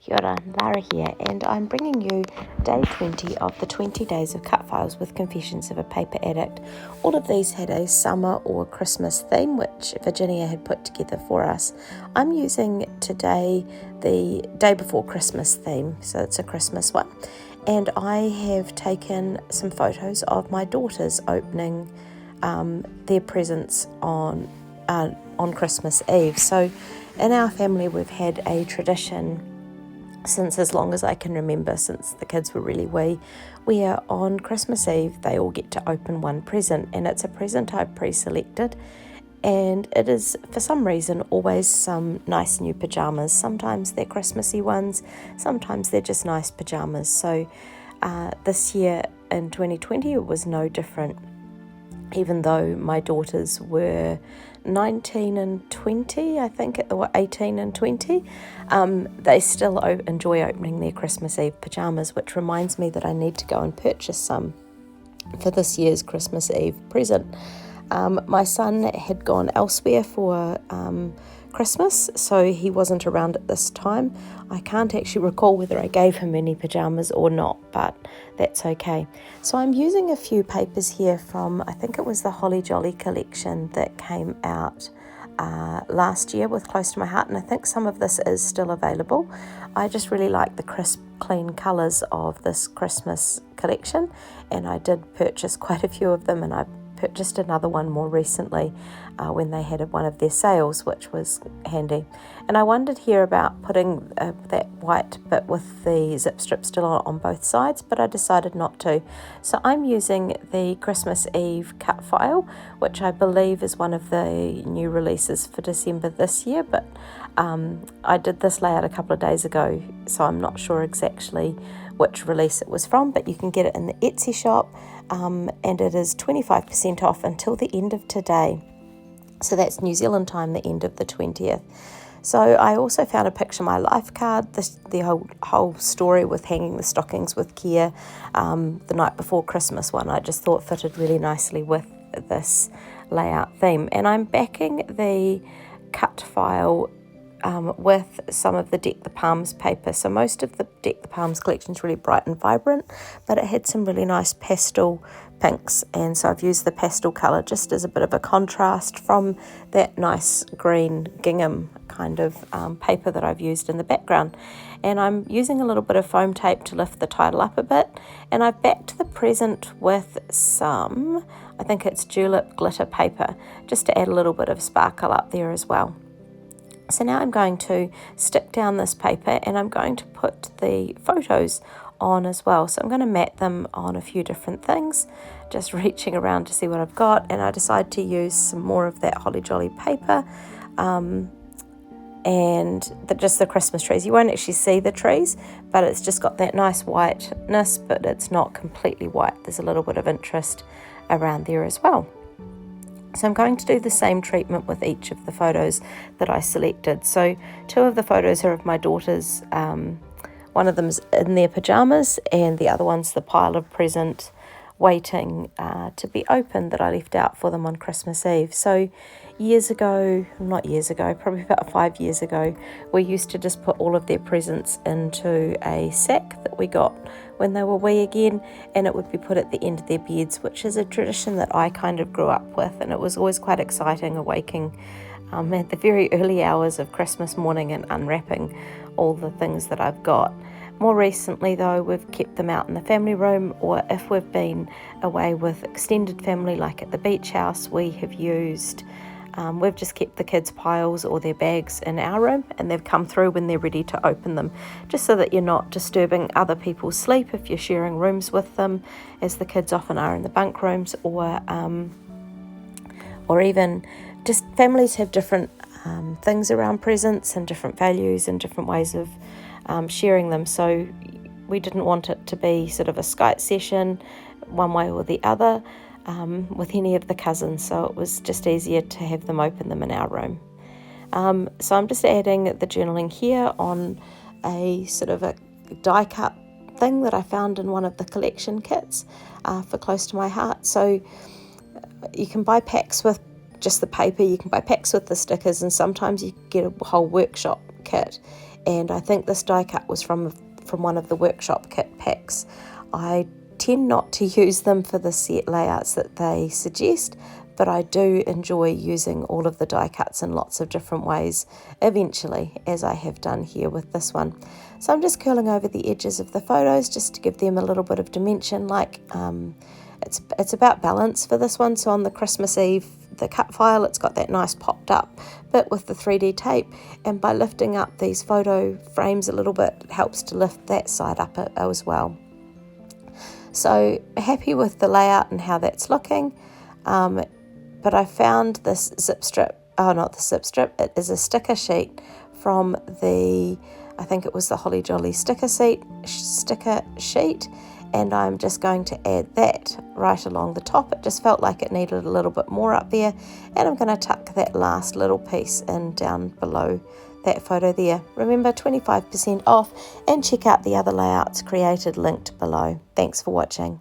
Kia ora, Lara here, and I'm bringing you day 20 of the 20 days of Cutfiles with Confessions of a Paper Addict. All of these had a summer or Christmas theme, which Virginia had put together for us. I'm using today the day before Christmas theme, so it's a Christmas one. And I have taken some photos of my daughters opening their presents on Christmas Eve. So in our family, we've had a tradition since as long as I can remember, since the kids were really wee, where on Christmas Eve they all get to open one present, and it's a present I've pre-selected, and it is for some reason always some nice new pajamas. Sometimes they're Christmassy ones, sometimes they're just nice pajamas. So this year in 2020 it was no different. Even though my daughters were 19 and 20, I think, or 18 and 20, they still enjoy opening their Christmas Eve pajamas, which reminds me that I need to go and purchase some for this year's Christmas Eve present. My son had gone elsewhere for Christmas, so he wasn't around at this time. I can't actually recall whether I gave him any pajamas or not, but that's okay. So I'm using a few papers here from, I think it was the Holly Jolly collection that came out last year with Close to My Heart, and I think some of this is still available. I just really like the crisp, clean colours of this Christmas collection, and I did purchase quite a few of them, and I purchased another one more recently when they had one of their sales, which was handy. And I wondered here about putting that white bit with the zip strip still on both sides, but I decided not to. So I'm using the Christmas Eve cut file, which I believe is one of the new releases for December this year, but I did this layout a couple of days ago, so I'm not sure exactly which release it was from, but you can get it in the Etsy shop, and it is 25% off until the end of today. So that's New Zealand time, the end of the 20th. So I also found a Picture My Life card, the whole story with hanging the stockings with care, the night before Christmas one. I just thought fitted really nicely with this layout theme. And I'm backing the cut file with some of the Deck the Palms paper. So most of the Deck the Palms collection is really bright and vibrant, but it had some really nice pastel pinks, and so I've used the pastel colour just as a bit of a contrast from that nice green gingham kind of paper that I've used in the background. And I'm using a little bit of foam tape to lift the title up a bit, and I've backed the present with some, I think it's julep glitter paper, just to add a little bit of sparkle up there as well. So now I'm going to stick down this paper, and I'm going to put the photos on as well. So I'm going to mat them on a few different things, just reaching around to see what I've got, and I decided to use some more of that Holly Jolly paper and just the Christmas trees. You won't actually see the trees, but it's just got that nice whiteness, but it's not completely white. There's a little bit of interest around there as well. So I'm going to do the same treatment with each of the photos that I selected. So two of the photos are of my daughters. One of them's in their pajamas, and the other one's the pile of present waiting to be opened that I left out for them on Christmas Eve. So probably about 5 years ago, we used to just put all of their presents into a sack that we got when they were wee again, and it would be put at the end of their beds, which is a tradition that I kind of grew up with, and it was always quite exciting awaking at the very early hours of Christmas morning and unwrapping all the things that I've got. More recently though, we've kept them out in the family room, or if we've been away with extended family like at the beach house, we have used we've just kept the kids' piles or their bags in our room, and they've come through when they're ready to open them, just so that you're not disturbing other people's sleep if you're sharing rooms with them, as the kids often are in the bunk rooms, or even just families have different things around presents and different values and different ways of sharing them. So we didn't want it to be sort of a Skype session one way or the other with any of the cousins, so it was just easier to have them open them in our room. So I'm just adding the journaling here on a sort of a die cut thing that I found in one of the collection kits for Close to My Heart. So you can buy packs with just the paper, you can buy packs with the stickers, and sometimes you get a whole workshop kit, and I think this die cut was from one of the workshop kit packs. I tend not to use them for the set layouts that they suggest, but I do enjoy using all of the die cuts in lots of different ways eventually, as I have done here with this one. So I'm just curling over the edges of the photos just to give them a little bit of dimension, like it's about balance for this one. So on the Christmas Eve, the cut file, it's got that nice popped up bit with the 3D tape, and by lifting up these photo frames a little bit, it helps to lift that side up as well. So happy with the layout and how that's looking. But I found this zip strip, not the zip strip, it is a sticker sheet from I think it was the Holly Jolly sticker sheet, and I'm just going to add that right along the top. It just felt like it needed a little bit more up there, and I'm going to tuck that last little piece in down below that photo there. Remember, 25% off, and check out the other layouts created linked below. Thanks for watching.